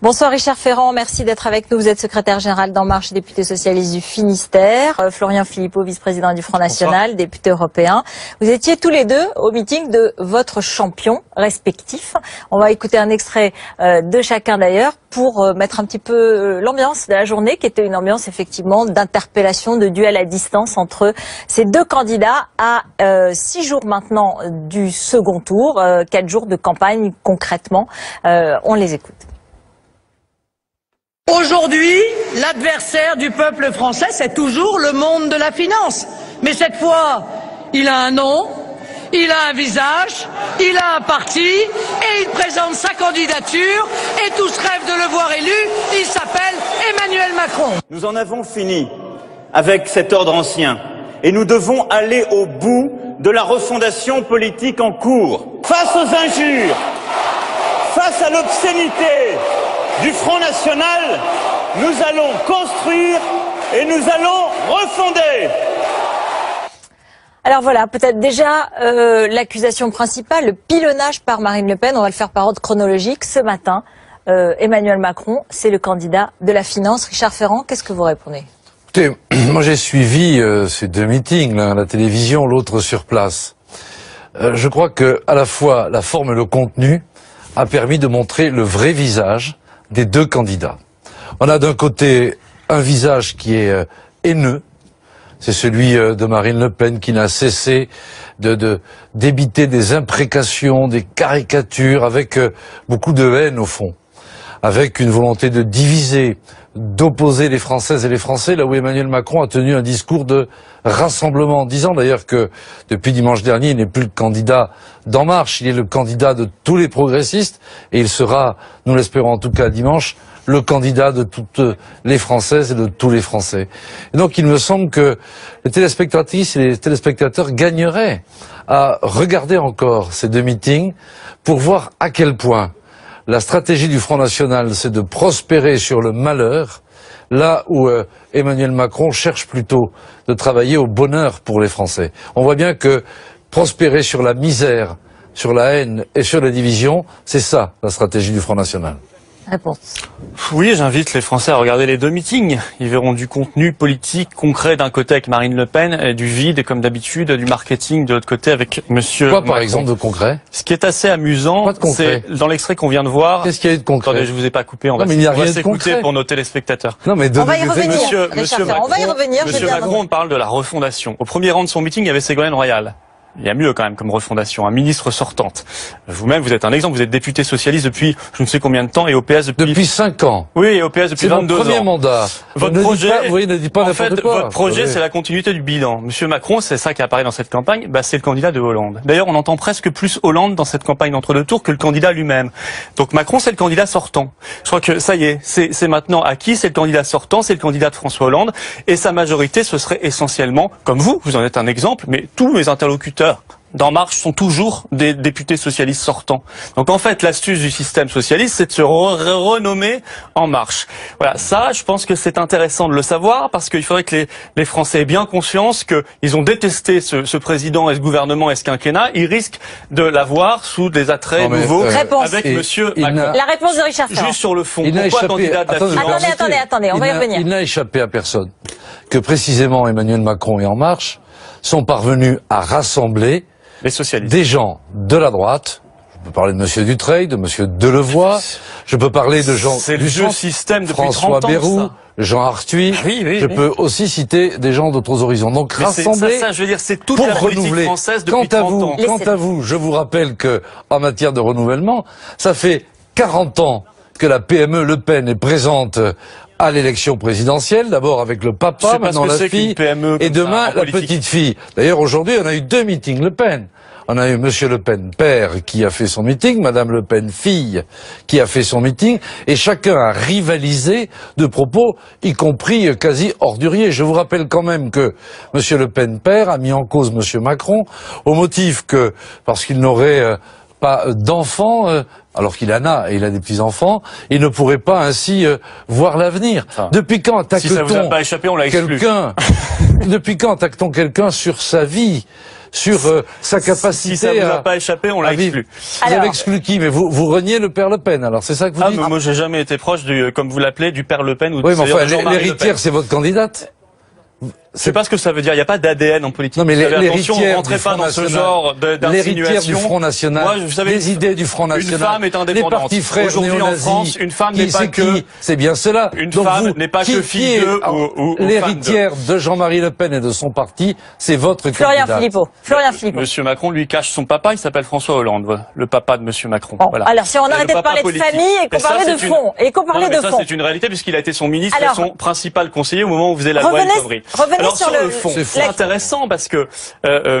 Bonsoir Richard Ferrand, merci d'être avec nous. Vous êtes secrétaire général d'En Marche, député socialiste du Finistère. Florian Philippot, vice-président du Front National, député européen. Vous étiez tous les deux au meeting de votre champion respectif. On va écouter un extrait de chacun d'ailleurs pour mettre un petit peu l'ambiance de la journée, qui était une ambiance effectivement d'interpellation, de duel à distance entre ces deux candidats à 6 jours maintenant du second tour, 4 jours de campagne concrètement. On les écoute. Aujourd'hui, l'adversaire du peuple français, c'est toujours le monde de la finance. Mais cette fois, il a un nom, il a un visage, il a un parti, et il présente sa candidature, et tous rêvent de le voir élu. Il s'appelle Emmanuel Macron. Nous en avons fini avec cet ordre ancien, et nous devons aller au bout de la refondation politique en cours. Face aux injures, face à l'obscénité du Front National, nous allons construire et nous allons refonder. Alors voilà, peut-être déjà l'accusation principale, le pilonnage par Marine Le Pen. On va le faire par ordre chronologique. Ce matin, Emmanuel Macron, c'est le candidat de la finance. Richard Ferrand, qu'est-ce que vous répondez? Écoutez, moi j'ai suivi ces deux meetings, l'un à la télévision, l'autre sur place. Je crois que à la fois la forme et le contenu a permis de montrer le vrai visage des deux candidats. On a d'un côté un visage qui est haineux, c'est celui de Marine Le Pen qui n'a cessé débiter des imprécations, des caricatures, avec beaucoup de haine au fond, avec une volonté de diviser, d'opposer les Françaises et les Français, là où Emmanuel Macron a tenu un discours de rassemblement, en disant d'ailleurs que depuis dimanche dernier, il n'est plus le candidat d'En Marche, il est le candidat de tous les progressistes, et il sera, nous l'espérons en tout cas dimanche, le candidat de toutes les Françaises et de tous les Français. Et donc il me semble que les téléspectatrices et les téléspectateurs gagneraient à regarder encore ces deux meetings pour voir à quel point la stratégie du Front National, c'est de prospérer sur le malheur, là où Emmanuel Macron cherche plutôt de travailler au bonheur pour les Français. On voit bien que prospérer sur la misère, sur la haine et sur la division, c'est ça la stratégie du Front National. Réponse. Oui, j'invite les Français à regarder les deux meetings. Ils verront du contenu politique concret d'un côté avec Marine Le Pen, et du vide, comme d'habitude, du marketing de l'autre côté avec Monsieur Quoi, Macron. par exemple, de concret? Ce qui est assez amusant, c'est dans l'extrait qu'on vient de voir. Qu'est-ce qu'il y a eu de concret? Attendez, je vous ai pas coupé, on va s'écouter pour nos téléspectateurs. Non, mais on va y revenir, Monsieur Macron, on va y revenir. Monsieur Macron parle de la refondation. Au premier rang de son meeting, il y avait Ségolène Royal. Il y a mieux quand même comme refondation, un ministre sortante. Vous-même, vous êtes un exemple, vous êtes député socialiste depuis je ne sais combien de temps et au PS depuis 5 ans. Oui, et au PS depuis 22 ans. C'est mon premier mandat. Votre projet, ne dites pas en fait, n'importe quoi. votre projet, c'est la continuité du bilan. Monsieur Macron, c'est ça qui apparaît dans cette campagne, c'est le candidat de Hollande. D'ailleurs, on entend presque plus Hollande dans cette campagne d'entre-deux tours que le candidat lui-même. Donc Macron, c'est le candidat sortant. Je crois que ça y est, c'est maintenant acquis, c'est le candidat sortant, c'est le candidat de François Hollande, et sa majorité, ce serait essentiellement, comme vous en êtes un exemple, mais tous mes interlocuteurs d'En Marche sont toujours des députés socialistes sortants. Donc en fait, l'astuce du système socialiste, c'est de se renommer En Marche. Voilà, ça, je pense que c'est intéressant de le savoir, parce qu'il faudrait que les Français aient bien conscience qu'ils ont détesté ce président et ce gouvernement et ce quinquennat. Ils risquent de l'avoir sous des attraits nouveaux avec Monsieur Macron. La réponse de Richard Ferrand. Juste sur le fond, pourquoi candidat de la finance? Attendez, on va y revenir. Il n'a échappé à personne que précisément Emmanuel Macron et En Marche sont parvenus à rassembler les socialistes, des gens de la droite. Je peux parler de Monsieur Dutreil, de Monsieur Delevoye, je peux parler de Jean du système depuis François 30 ans, Bayrou, ça. Jean Arthuis. Je peux aussi citer des gens d'autres horizons. Donc rassembler je veux dire, c'est toute la politique française depuis 30 ans. Quant à vous, je vous rappelle que en matière de renouvellement, ça fait 40 ans que la PME Le Pen est présente à l'élection présidentielle, d'abord avec le papa, maintenant la fille, et demain la petite fille. D'ailleurs, aujourd'hui, on a eu 2 meetings Le Pen. On a eu Monsieur Le Pen père qui a fait son meeting, Madame Le Pen fille qui a fait son meeting, et chacun a rivalisé de propos, y compris quasi orduriers. Je vous rappelle quand même que Monsieur Le Pen père a mis en cause Monsieur Macron au motif que, parce qu'il n'aurait pas d'enfants, alors qu'il en a, et il a des petits-enfants, il ne pourrait pas ainsi voir l'avenir. Depuis quand attaque-t-on quelqu'un Depuis quand attaque-t-on quelqu'un sur sa vie, sur sa capacité si ça vous a pas échappé, on l'a exclu. Vous avez exclu qui? Mais vous reniez le père Le Pen, alors c'est ça que vous dites? Mais moi j'ai jamais été proche du, comme vous l'appelez, du père Le Pen ou oui, mais enfin, Jean-Marie l'héritière, c'est votre candidate? Je sais pas ce que ça veut dire. Il n'y a pas d'ADN en politique. Non, mais l'héritière rentrez pas dans ce genre l'héritière du Front National. Moi, vous savez, les idées du Front National. Une femme est indépendante. Les partis frères aujourd'hui en France, une femme n'est pas que. C'est bien cela. Une femme n'est pas que fille de ou l'héritière de Jean-Marie Le Pen et de son parti, c'est votre Florian candidat. Philippot. Florian Philippot. Monsieur Macron lui cache son papa. Il s'appelle François Hollande, le papa de Monsieur Macron. Bon, voilà. Alors, si on arrêtait de parler de famille et qu'on parlait de fond, ça c'est une réalité puisqu'il a été son ministre et son principal conseiller au moment où vous faisiez la loi El Khomri. Revenez sur le fond. C'est intéressant parce que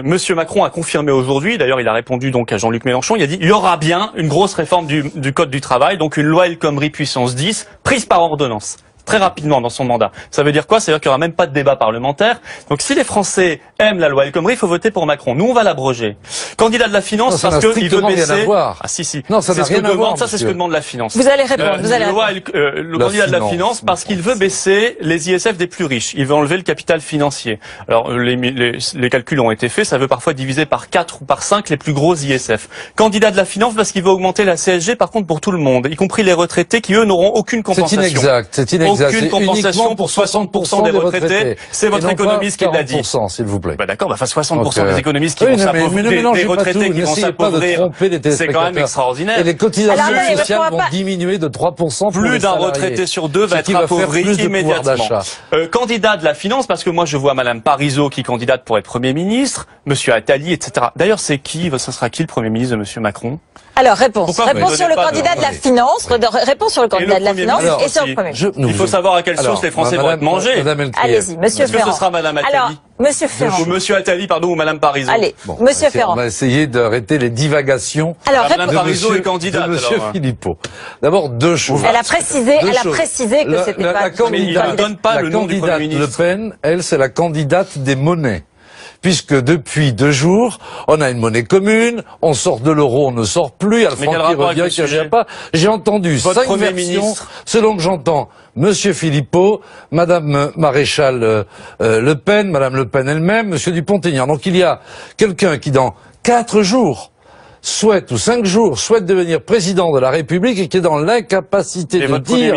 Monsieur Macron a confirmé aujourd'hui, d'ailleurs il a répondu donc à Jean-Luc Mélenchon, il a dit il y aura bien une grosse réforme du Code du travail, donc une loi El Khomri puissance 10, prise par ordonnance. Très rapidement dans son mandat. Ça veut dire quoi? Ça veut dire qu'il n'y aura même pas de débat parlementaire. Donc si les Français aiment la loi El Khomri, il faut voter pour Macron. Nous, on va l'abroger. Candidat de la finance parce qu'il veut baisser... Ah si. Non, ça n'a rien à voir. Ça, c'est ce que demande la finance. Vous allez répondre. Le candidat de la finance parce qu'il veut baisser les ISF des plus riches. Il veut enlever le capital financier. Alors, les calculs ont été faits. Ça veut parfois diviser par 4 ou par 5 les plus gros ISF. Candidat de la finance parce qu'il veut augmenter la CSG, par contre, pour tout le monde, y compris les retraités qui, eux, n'auront aucune compensation. C'est inexact. Aucune compensation pour 60% des retraités. C'est votre économiste qui l'a dit. 40%, s'il vous plaît. Bah d'accord, 60% des économistes qui vont s'appauvrir, des retraités qui vont s'appauvrir. C'est quand même extraordinaire. Et les cotisations sociales vont diminuer de 3%. Plus d'un retraité sur deux va être appauvri immédiatement. Candidat de la finance, parce que moi je vois Madame Parisot qui candidate pour être Premier ministre, Monsieur Attali, etc. D'ailleurs, c'est qui, ça sera qui le Premier ministre de Monsieur Macron? Alors, réponse sur le candidat de la finance, réponse sur le candidat de la finance et sur le Premier ministre. Il faut savoir à quelle sauce les Français vont être mangés. Allez-y, Monsieur Ferrand. Est-ce que ce sera Madame Attali? Alors, Monsieur Ferrand. Ou Monsieur Attali, pardon, ou Madame Parisot. Allez, Monsieur Ferrand. On va essayer d'arrêter les divagations. Alors, Madame Parisot est candidate. Monsieur Philippot. D'abord, deux choses. Elle a précisé que c'était pas... Mais il ne donne pas le nom du Premier ministre. Le Pen, elle, c'est la candidate des monnaies. Puisque depuis 2 jours, on a une monnaie commune, on sort de l'euro, on ne sort plus, il y a le franc qui revient, qui ne revient pas. J'ai entendu 5 versions, selon que j'entends Monsieur Philippot, Madame Maréchal Le Pen, Madame Le Pen elle-même, Monsieur Dupont-Aignan. Donc il y a quelqu'un qui dans 4 jours souhaite, ou 5 jours, souhaite devenir président de la République et qui est dans l'incapacité de dire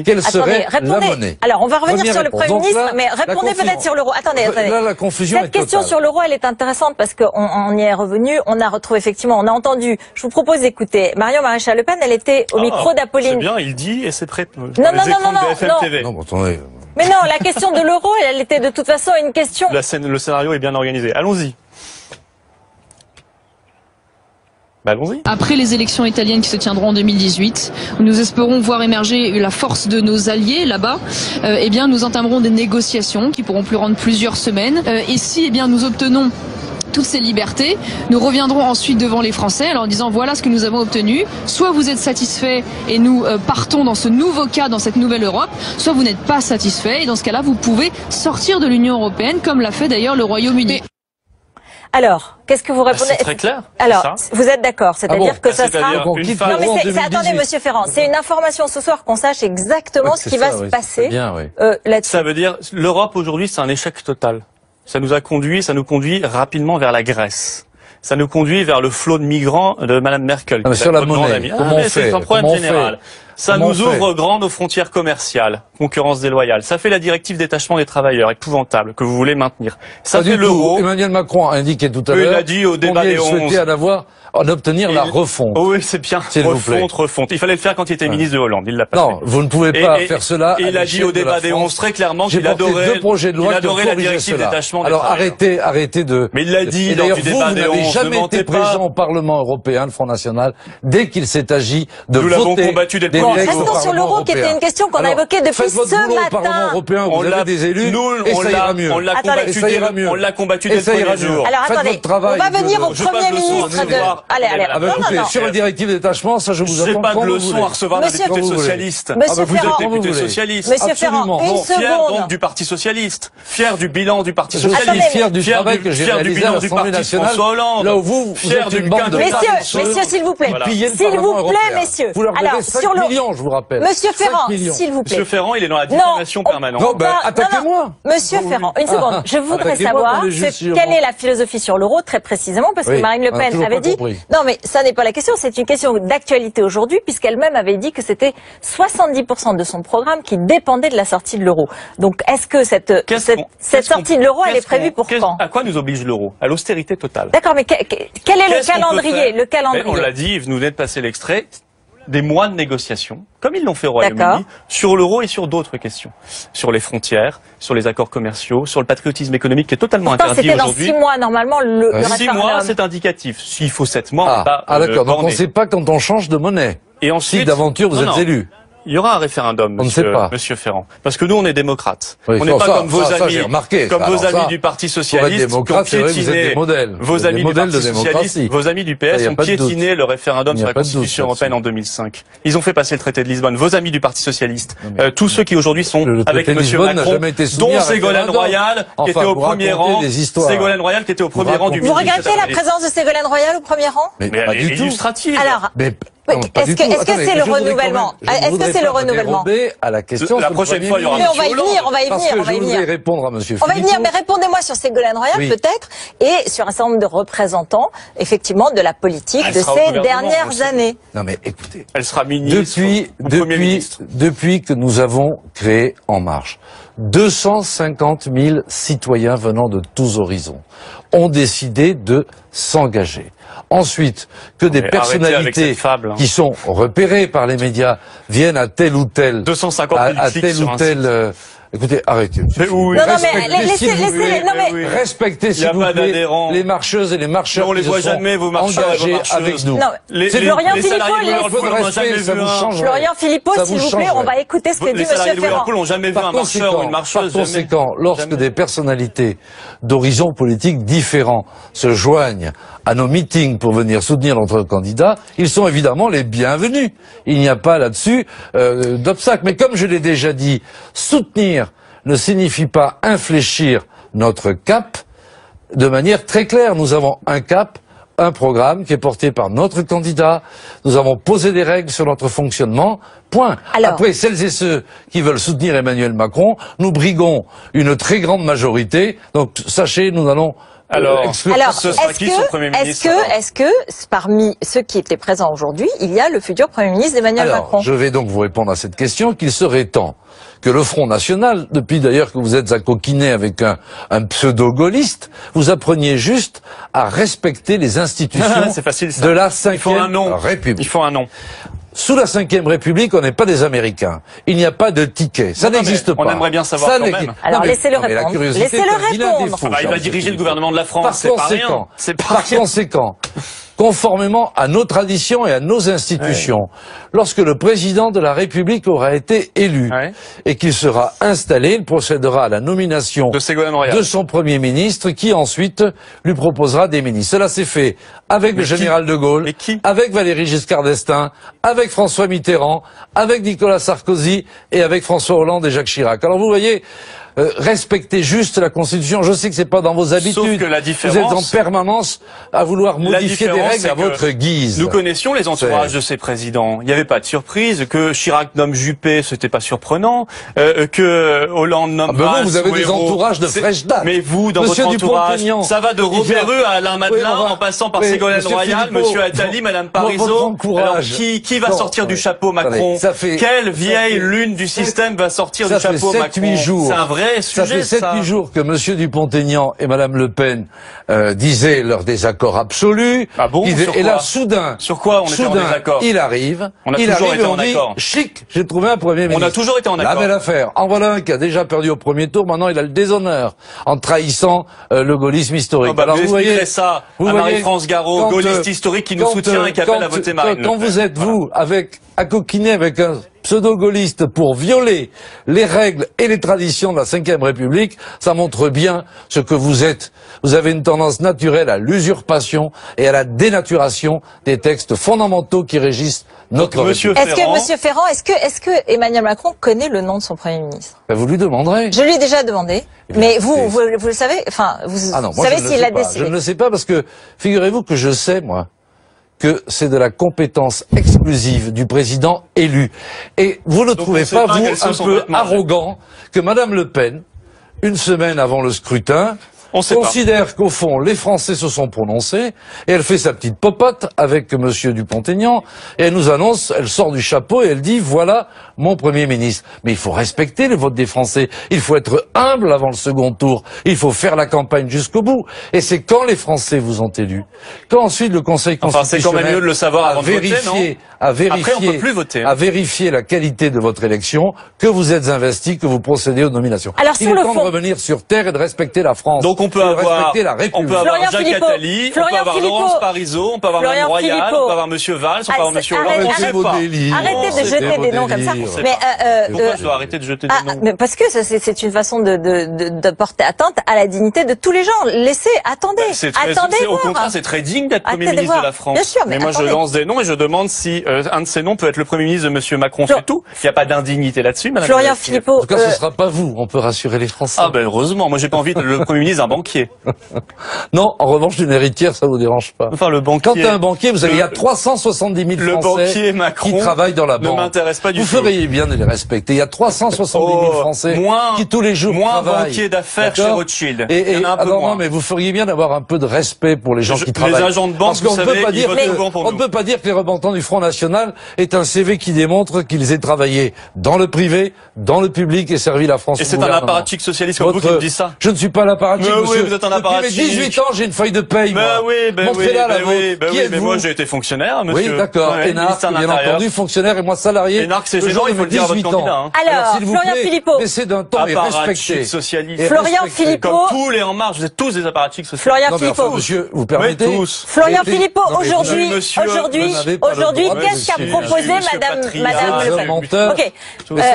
quelle serait la monnaie. Alors, on va revenir sur le Premier ministre, mais répondez peut-être sur l'euro. Attendez. Là, la confusion Cette question sur l'euro, elle est intéressante parce qu'on y est revenu. On a retrouvé effectivement, on a entendu. Je vous propose d'écouter Marion Maréchal Le Pen. Elle était au micro d'Apolline. C'est bien, il dit et c'est prêt. Non. Attendez. Mais non, la question de l'euro, elle était de toute façon une question. Le scénario est bien organisé. Allons-y. Allons-y. Après les élections italiennes qui se tiendront en 2018, nous espérons voir émerger la force de nos alliés là-bas. Eh bien, nous entamerons des négociations qui pourront prendre plusieurs semaines. Et si, nous obtenons toutes ces libertés, nous reviendrons ensuite devant les Français en disant voilà ce que nous avons obtenu. Soit vous êtes satisfaits et nous partons dans ce nouveau cas, dans cette nouvelle Europe, soit vous n'êtes pas satisfaits et dans ce cas-là, vous pouvez sortir de l'Union européenne, comme l'a fait d'ailleurs le Royaume-Uni. Alors, qu'est-ce que vous répondez? C'est très clair. Alors, vous êtes d'accord, c'est-à-dire que ça sera... Non, mais attendez, Monsieur Ferrand, c'est une information ce soir qu'on sache exactement ce qui va se passer là-dessus. Ça veut dire, l'Europe aujourd'hui, c'est un échec total. Ça nous conduit rapidement vers la Grèce. Ça nous conduit vers le flot de migrants de Madame Merkel. Sur la monnaie, comment on fait? C'est un problème général. Ça nous ouvre grand nos frontières commerciales, concurrence déloyale. Ça fait la directive détachement des travailleurs, épouvantable, que vous voulez maintenir. Ça fait l'euro. Emmanuel Macron a indiqué tout à l'heure. Il a dit au débat des 11. Il souhaitait en obtenir la refonte. Oh oui, c'est bien. Refonte. Il fallait le faire quand il était ministre de Hollande. Il l'a pas fait. Non, vous ne pouvez pas faire cela. Il a dit au débat des 11 très clairement qu'il adorait la directive détachement des travailleurs. Alors arrêtez de... Mais il l'a dit lors du débat des 11. Vous n'avez jamais été présent au Parlement européen, le Front National, dès qu'il s'est agi de voter. Nous l'avons combattu dès le premier jour. Restons sur l'euro, qui était une question qu'on a évoquée depuis ce matin. Au Parlement européen, vous avez des élus, et ça ira mieux. On l'a combattu dès le premier jour. Alors attendez, on va venir au Premier ministre de... Allez. Sur la directive de détachement, ça je vous attends. Je n'ai pas de leçon à recevoir d'un député socialiste. Monsieur vous Ferrand, êtes député socialiste. Monsieur Ferrand, une seconde. Fier donc du Parti socialiste. Fier du bilan du Parti socialiste. Je suis fier du travail que j'ai réalisé à l'Assemblée nationale. Là où vous êtes une bande de... Messieurs, s'il vous plaît. S'il vous plaît, messieurs. Alors, sur l'euro... millions, je vous rappelle. Monsieur 5 Ferrand, millions. s'il vous plaît. Monsieur Ferrand, il est dans la diffamation permanente. Non, ben, attaquez-moi. Monsieur Ferrand, une seconde. Je voudrais Attaquez-moi, savoir on est juste sur- quelle est la philosophie sur l'euro, très précisément, parce que Oui, Marine Le on a Pen toujours avait pas dit... compris. Non, mais ça n'est pas la question, c'est une question d'actualité aujourd'hui, puisqu'elle-même avait dit que c'était 70% de son programme qui dépendait de la sortie de l'euro. Donc, est-ce que cette sortie de l'euro, elle est prévue pour quand? À quoi nous oblige l'euro? À l'austérité totale. D'accord, mais quel est Qu'est-ce qu'on peut faire le calendrier? On l'a dit, vous venez de passer l'extrait, des mois de négociations, comme ils l'ont fait au D'accord. Royaume-Uni, sur l'euro et sur d'autres questions. Sur les frontières, sur les accords commerciaux, sur le patriotisme économique qui est totalement Pourtant, interdit c'était dans aujourd'hui. 6 mois, normalement, le 6 référendum. mois, c'est indicatif. S'il faut 7 mois, on n'est pas d'accord. Donc on ne borné. sait pas quand on change de monnaie. Et ensuite, Si d'aventure vous non, êtes non. élu. Il y aura un référendum, On ne sait pas. monsieur Ferrand. Parce que nous, on est démocrates. Oui, on n'est pas ça, comme vos ça, amis, j'ai remarqué, comme ça. vos Alors amis ça, du Parti pour être Socialiste, qui ont démocrate, c'est vrai que vous êtes piétiné, des modèles. vos Des amis du modèles Parti de Socialiste, démocratie. vos amis du Ça, PS y a ont pas de doute. piétiné le référendum Il y a sur la pas de doute Constitution européenne là-dessus. en 2005. Ils ont fait passer le traité de Lisbonne. Vos amis du Parti Socialiste, tous ceux qui aujourd'hui sont Le avec traité de monsieur Lisbonne n'a Macron, jamais été soumis dont à Ségolène référendum. Royal, qui Enfin, était au vous premier racontez rang, des histoires. Ségolène Royal, qui était au premier rang du Vous ministre. regrettez la présence de Ségolène Royal au premier rang? Mais Mais pas elle est du tout. illustrative. Alors, Mais oui, non, pas est-ce du que tout. c'est Attendez, le je voudrais renouvellement? quand même- je Est-ce que voudrais c'est le pas me renouvellement? dérober à la question La sur le prochaine Premier fois, il y aura Mais on ministre. va y venir, on va y Parce venir, que on va y je voudrais venir. répondre à monsieur On va y venir, Philippot. mais répondez-moi sur Ségolène Royal Oui. peut-être, et sur un certain nombre de représentants, effectivement, de la politique Elle de sera au ces gouvernement dernières aussi. années. Non mais écoutez, Elle sera ministre ou Premier ministre. depuis que nous avons créé En Marche, 250 000 citoyens venant de tous horizons ont décidé de s'engager. Ensuite, que des Mais arrêtez avec personnalités cette fable, hein. qui sont repérées par les médias viennent à tel ou tel 250 000 à clics tel sur ou un tel site. écoutez, arrêtez. Mais oui. Non, non, mais Respectez, laissez, s'il vous laissez, plaît. non, mais, Oui. Respectez, Il y s'il a vous pas plaît, d'adhérents. les marcheuses et les marcheurs Mais on les qui se voit sont jamais, vos marcheurs et vos engagés marcheuses. avec nous. Non, Florian les Philippot, salariés de laisse- Whirlpool, on n'a jamais Respect, ça vu vous un. change. Florian Philippot, Ça s'il vous vous plaît, changerait. on va écouter ce que dit Les salariés Monsieur de Ferrand. Whirlpool n'ont jamais vu Par un marcheur ou une marcheuse. par conséquent, jamais. lorsque Jamais. des personnalités d'horizons politiques différents se joignent à nos meetings pour venir soutenir notre candidat, ils sont évidemment les bienvenus. Il n'y a pas là-dessus d'obstacle. Mais comme je l'ai déjà dit, soutenir ne signifie pas infléchir notre cap de manière très claire. Nous avons un cap, un programme qui est porté par notre candidat. Nous avons posé des règles sur notre fonctionnement. Point. Alors. Après, celles et ceux qui veulent soutenir Emmanuel Macron, nous briguons une très grande majorité. Donc, sachez, nous allons Alors, exclure. Alors, Ce sera est-ce qui, son Premier ministre, alors que parmi ceux qui étaient présents aujourd'hui, il y a le futur Premier ministre Emmanuel Alors, Macron? je vais donc vous répondre à cette question qu'il serait temps que le Front National, depuis d'ailleurs que vous êtes à coquiner avec un pseudo-gaulliste, vous appreniez juste à respecter les institutions C'est facile, ça. de la Il faut un nom. Cinquième République. Il faut un nom. Sous la Cinquième République, on n'est pas des Américains. Il n'y a pas de ticket. Ça Non, n'existe mais pas. on aimerait bien savoir Ça quand n'existe- même. Alors, Non, mais- laissez-le non, mais la répondre. curiosité Laissez-le est un vilain répondre. défaut, Il cher va monsieur diriger le Philippot. gouvernement de la France, Par c'est pas rien. conséquent, C'est pas par rien. conséquent, conformément à nos traditions et à nos institutions, lorsque le président de la République aura été élu Ouais. et qu'il sera installé, il procédera à la nomination De Ségolène Royal. de son Premier ministre qui ensuite lui proposera des ministres. Cela s'est fait avec le qui général de Gaulle, Mais qui avec Valéry Giscard d'Estaing, avec François Mitterrand, avec Nicolas Sarkozy et avec François Hollande et Jacques Chirac. Alors vous voyez, respectez juste la Constitution. Je sais que c'est pas dans vos habitudes. que la Vous êtes différence- en permanence à vouloir La modifier des différence, règles c'est à que votre guise. Nous connaissions les entourages de ces présidents. Il n'y avait pas de surprise. Que Chirac nomme Juppé, c'était pas surprenant. Que Hollande nomme Ah ben Valls vous avez ou des Hérault, entourages de c'est- fraîche date. Mais vous, dans Monsieur votre entourage, Dupont-Aignan, ça va de il Robert vient- à Alain Madelin, Oui, en passant par oui, Ségolène Monsieur Royal, Philippot, Monsieur Attali, Madame votre Parizeau. encourage. Alors, qui va Non, sortir du oui. chapeau Attendez, Macron ça fait- Quelle ça vieille fait- lune du système va sortir ça du fait chapeau 7-8 Macron jours. C'est un vrai Ça sujet, fait 7-8 jours que Monsieur Dupont-Aignan et Madame Le Pen disaient leur désaccord absolu. Ah bon, sur Et là, quoi soudain, Sur quoi on était en désaccord il arrive. On a il toujours arrive été et on en dit, accord. chic, j'ai trouvé un Premier ministre. On a toujours été en La accord. belle affaire. En voilà un qui a déjà perdu au premier tour. Maintenant, il a le déshonneur en trahissant le gaullisme historique. Ah bah, Alors, vous vous expliquerez voyez, ça vous à voyez, Marie-France Garot, quand, gaulliste historique qui nous soutient et qui appelle à voter Marine Le Quand Pen. vous êtes, Voilà. vous, à coquiner avec un pseudo-gaulliste pour violer les règles et les traditions de la Cinquième République, ça montre bien ce que vous êtes. Vous avez une tendance naturelle à l'usurpation et à la dénaturation des textes fondamentaux qui régissent notre Donc, Monsieur République. Est-ce que, Ferrand. Monsieur Ferrand, est-ce que Emmanuel Macron connaît le nom de son Premier ministre? Ben, vous lui demanderez. Je lui ai déjà demandé, Eh bien, mais écoutez, vous le savez, enfin, vous Ah non, moi, savez je ne le s'il sais l'a pas. décidé. Je ne le sais pas parce que, figurez-vous que je sais, moi, que c'est de la compétence exclusive du président élu. Et vous ne trouvez pas, vous, un peu arrogant que Madame Le Pen, une semaine avant le scrutin, considère qu'au fond, les Français se sont prononcés, et elle fait sa petite popote avec Monsieur Dupont-Aignan, et elle nous annonce, elle sort du chapeau et elle dit, voilà mon Premier ministre. Mais il faut respecter le vote des Français, il faut être humble avant le second tour, il faut faire la campagne jusqu'au bout. Et c'est quand les Français vous ont élu, quand ensuite le Conseil constitutionnel c'est quand même mieux de le savoir avant de voter, non ? Après, on peut plus voter. À vérifier la qualité de votre élection, que vous êtes investi, que vous procédez aux nominations. Alors, il est temps de revenir sur terre et de respecter la France. Donc on peut avoir Jacques Philippot, Attali, on peut avoir Laurence Parisot, on peut avoir Mme Royal, on peut avoir Monsieur Valls, on peut avoir Monsieur Hollande. Arrêtez de jeter des noms comme ça. Pourquoi je dois arrêter de jeter des noms? Mais parce que c'est une façon de porter atteinte à la dignité de tous les gens. Laissez, attendez. Au contraire, c'est très digne d'être Premier ministre de la France. Bien sûr, mais moi je lance des noms et je demande si un de ces noms peut être le Premier ministre de Monsieur Macron, c'est tout. Il n'y a pas d'indignité là-dessus, Madame. Florian Philippot. En tout cas, ce ne sera pas vous. On peut rassurer les Français. Ah ben heureusement. Moi, j'ai pas envie de le Premier ministre d'un banquier. Non, en revanche, d'une héritière, ça vous dérange pas. Enfin, le banquier. Quand t'es un banquier, vous savez, il y a 370 000 Français qui travaillent dans la banque. Ne m'intéresse pas du tout. Vous feriez bien de les respecter. Il y a 370 000 Français qui tous les jours travaillent. Moins banquier d'affaires chez Rothschild. Il y en a un peu moins. Non, mais vous feriez bien d'avoir un peu de respect pour les gens qui travaillent. Les agents de banque, vous savez, ils votent souvent pour nous. On ne peut pas dire que les représentants du Front National est un CV qui démontre qu'ils aient travaillé dans le privé, dans le public et servi la France. Et c'est un apparatchik socialiste comme vous qui me dites ça. Je ne suis pas l'apparatchik, monsieur. Oui, vous êtes un apparatchik. Depuis mes 18 ans, j'ai une feuille de paye, moi. Montrez-la, la vôtre. Qui êtes-vous? Mais moi, j'ai été fonctionnaire, monsieur. Oui, d'accord. Énarque, bien entendu, fonctionnaire et moi salarié. Énarque, c'est gênant, il faut le dire à votre candidat. Alors, Florian Philippot. Laissez d'un temps et respectez. Socialiste. Florian Philippot. Comme tous les En Marche, vous êtes tous des apparatchiks socialistes. Florian Philippot. Monsieur, vous permettez? Tous. Florian Philippot, aujourd'hui, qu'est-ce qu'a proposé Madame Le Pen? Ok.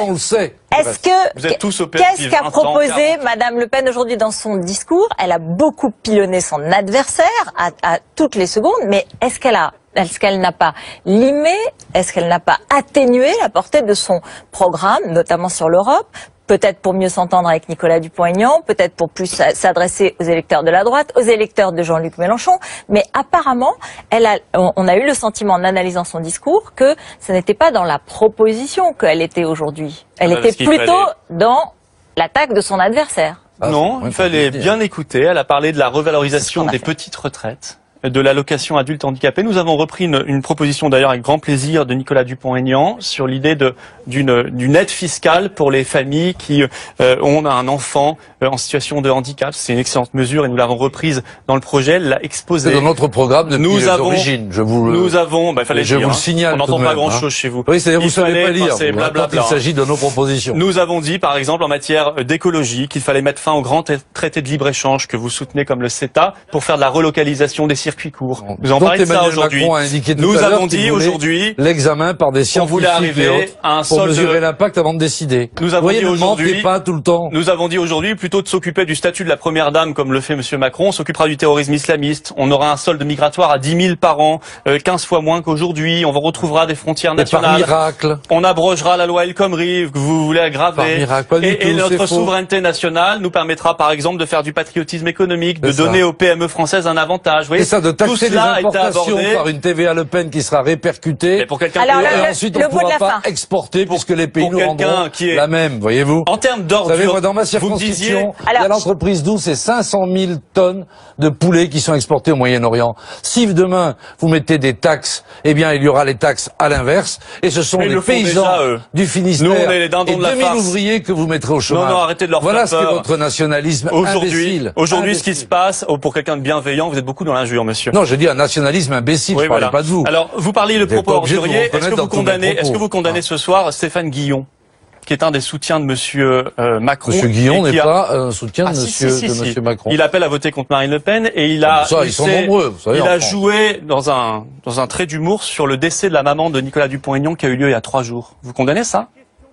On le sait. Qu'est-ce qu'a proposé Madame Le Pen aujourd'hui dans son discours? Elle a beaucoup pilonné son adversaire à toutes les secondes, mais est-ce qu'elle n'a pas limé, est-ce qu'elle n'a pas atténué la portée de son programme, notamment sur l'Europe? Peut-être pour mieux s'entendre avec Nicolas Dupont-Aignan, peut-être pour plus s'adresser aux électeurs de la droite, aux électeurs de Jean-Luc Mélenchon. Mais apparemment, on a eu le sentiment en analysant son discours que ce n'était pas dans la proposition qu'elle était aujourd'hui. Elle était plutôt dans l'attaque de son adversaire. Non, il fallait bien écouter. Elle a parlé de la revalorisation des petites retraites, de l'allocation adulte handicapé. Nous avons repris une proposition d'ailleurs avec grand plaisir de Nicolas Dupont-Aignan sur l'idée d'une aide fiscale pour les familles qui ont un enfant en situation de handicap. C'est une excellente mesure et nous l'avons reprise dans le projet. Elle l'a exposé. C'est dans notre programme depuis les origines. Je vous le signale. On n'entend pas grand-chose chez vous. Oui, c'est-à-dire vous savez pas lire. Il s'agit de nos propositions. Nous avons dit, par exemple, en matière d'écologie, qu'il fallait mettre fin au grand traité de libre-échange que vous soutenez comme le CETA pour faire de la relocalisation des circuits courts. Nous en parlons de ça aujourd'hui. Nous avons dit aujourd'hui l'examen par des scientifiques on voulait arriver à un pour mesurer l'impact avant de décider. Nous avons dit aujourd'hui pas tout le temps. Nous avons dit aujourd'hui plutôt de s'occuper du statut de la première dame comme le fait monsieur Macron, on s'occupera du terrorisme islamiste, on aura un solde migratoire à 10 000 par an, 15 fois moins qu'aujourd'hui, on retrouvera des frontières nationales. Par miracle. On abrogera la loi El Khomri que vous voulez aggraver. Par miracle, pas du tout, et notre souveraineté nationale nous permettra par exemple de faire du patriotisme économique, de donner aux PME françaises un avantage. Vous voyez, ça, de taxer les importations par une TVA Le Pen qui sera répercutée. Pour quelqu'un et ensuite on ne pourra pas exporter puisque les pays nous rendront la même, voyez-vous. En termes d'ordre, vous savez, moi, dans ma circonscription, il y a l'entreprise d'où c'est 500 000 tonnes de poulets qui sont exportés au Moyen-Orient. Si demain vous mettez des taxes, eh bien il y aura les taxes à l'inverse et ce sont les paysans du Finistère et 2000 ouvriers que vous mettrez au chômage. Non, arrêtez de leur voilà faire ce qu'est votre nationalisme imbécile. Aujourd'hui, ce qui se passe, pour quelqu'un de bienveillant, vous êtes beaucoup dans l'injure, monsieur. Non, je dis un nationalisme imbécile, je parlais pas de vous. Alors, vous parliez de propos orduriers. Est-ce que vous condamnez ce soir Stéphane Guillon, qui est un des soutiens de monsieur Macron? Monsieur Guillon n'est pas un soutien de monsieur Macron. Il appelle à voter contre Marine Le Pen et il a ils sont nombreux, vous savez, il a joué dans un trait d'humour sur le décès de la maman de Nicolas Dupont-Aignan qui a eu lieu il y a 3 jours. Vous condamnez ça?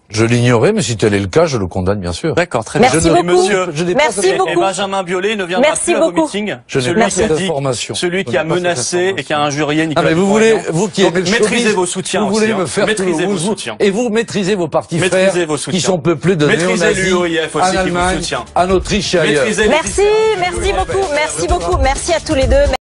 Je l'ignorais, mais si tel est le cas, je le condamne bien sûr. D'accord, très bien. Merci beaucoup. Monsieur, Merci beaucoup. Et Benjamin Biolay ne viendra plus à vos meetings. Je n'ai pas cette information. Celui qui a menacé et qui a injurié Nicolas Dupont-Aignan. Vous qui aimez le maîtrisez vos soutiens. Vous voulez me faire maîtriser vos soutiens. Et vous maîtrisez vos partis frères qui sont peuplés de néo-nazis en Allemagne, en Autriche et ailleurs. Merci beaucoup. Merci à tous les deux.